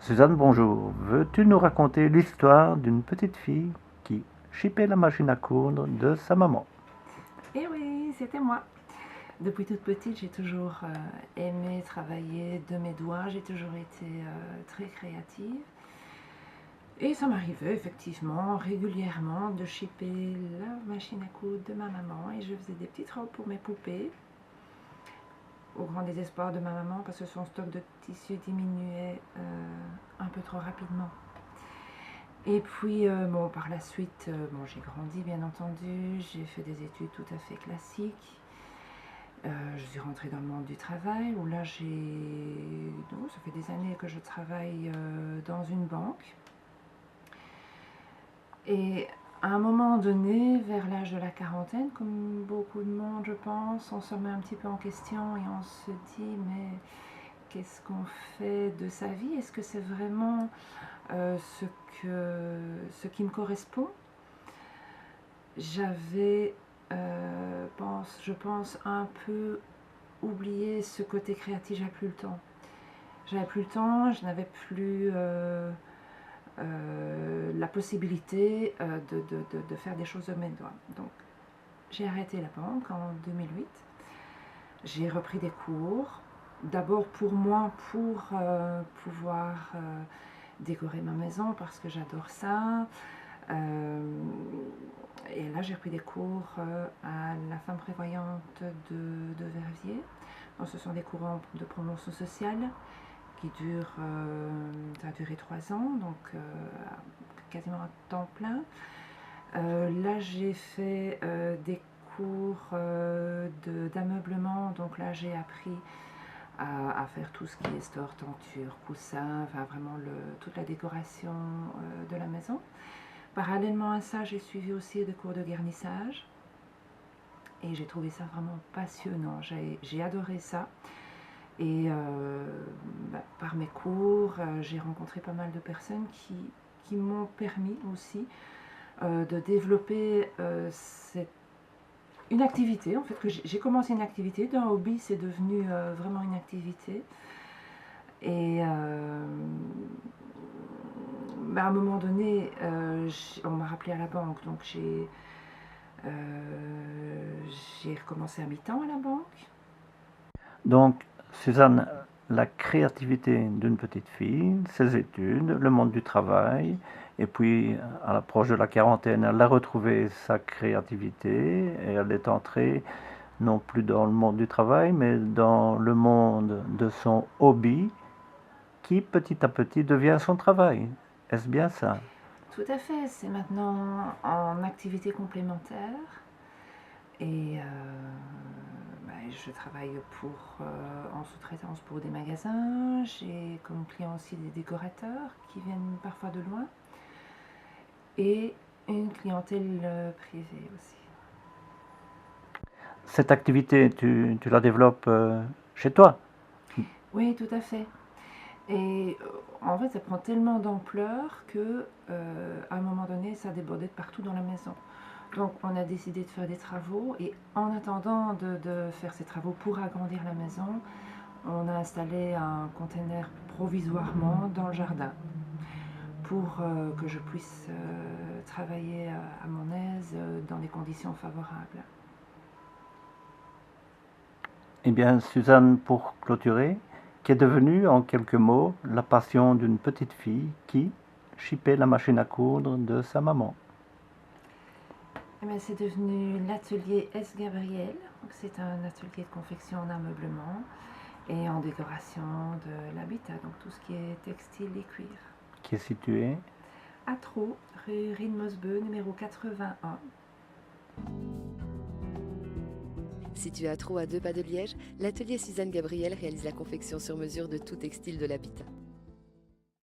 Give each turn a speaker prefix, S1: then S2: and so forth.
S1: Suzanne, bonjour. Veux-tu nous raconter l'histoire d'une petite fille qui chipait la machine à coudre de sa maman?
S2: Eh oui, c'était moi. Depuis toute petite, j'ai toujours aimé travailler de mes doigts, j'ai toujours été très créative. Et ça m'arrivait effectivement régulièrement de shipper la machine à coudre de ma maman et je faisais des petites robes pour mes poupées, au grand désespoir de ma maman parce que son stock de tissu diminuait un peu trop rapidement. Et puis, bon, par la suite, bon, j'ai grandi bien entendu, j'ai fait des études tout à fait classiques. Je suis rentrée dans le monde du travail où là ça fait des années que je travaille dans une banque. Et à un moment donné, vers l'âge de la quarantaine, comme beaucoup de monde je pense, on se remet un petit peu en question et on se dit mais qu'est-ce qu'on fait de sa vie? Est-ce que c'est vraiment ce qui me correspond? J'avais, je pense, un peu oublié ce côté créatif. J'avais plus le temps. J'avais plus le temps, je n'avais plus la possibilité de faire des choses de mes doigts. Donc j'ai arrêté la banque en 2008. J'ai repris des cours. D'abord pour moi, pour pouvoir décorer ma maison parce que j'adore ça. Et là, j'ai repris des cours à la femme prévoyante de Verviers. Donc, ce sont des cours de promotion sociale qui durent, ça a duré 3 ans, donc quasiment à temps plein. Là, j'ai fait des cours d'ameublement, donc là, j'ai appris à faire tout ce qui est store, tenture, coussin, enfin vraiment toute la décoration de la maison. Parallèlement à ça, j'ai suivi aussi des cours de garnissage et j'ai trouvé ça vraiment passionnant. J'ai adoré ça. Et par mes cours, j'ai rencontré pas mal de personnes qui m'ont permis aussi de développer une activité. En fait, que j'ai commencé une activité, d'un hobby, c'est devenu vraiment une activité. Et à un moment donné, on m'a rappelé à la banque, donc j'ai recommencé à mi-temps à la banque.
S1: Donc, Suzanne, la créativité d'une petite fille, ses études, le monde du travail, et puis à l'approche de la quarantaine, elle a retrouvé sa créativité et elle est entrée non plus dans le monde du travail, mais dans le monde de son hobby qui petit à petit devient son travail. Est-ce bien ça?
S2: Tout à fait, c'est maintenant en activité complémentaire. Et je travaille en sous-traitance pour des magasins. J'ai comme client aussi des décorateurs qui viennent parfois de loin. Et une clientèle privée aussi.
S1: Cette activité, tu la développes chez toi?
S2: Oui, tout à fait. Et en fait, ça prend tellement d'ampleur que à un moment donné, ça débordait de partout dans la maison. Donc, on a décidé de faire des travaux et en attendant de faire ces travaux pour agrandir la maison, on a installé un container provisoirement dans le jardin pour que je puisse travailler à mon aise dans des conditions favorables.
S1: Eh bien, Suzanne, pour clôturer, qui est devenue, en quelques mots, la passion d'une petite fille qui chipait la machine à coudre de sa maman.
S2: Eh bien, c'est devenu l'atelier S. Gabriel. C'est un atelier de confection en ameublement et en décoration de l'habitat, donc tout ce qui est textile et cuir.
S1: Qui est située
S2: À Traux, rue Ridmosbeu, numéro 81.
S3: Situé à Traux, à 2 pas de Liège, l'atelier Suzanne Gabriel réalise la confection sur mesure de tout textile de l'habitat.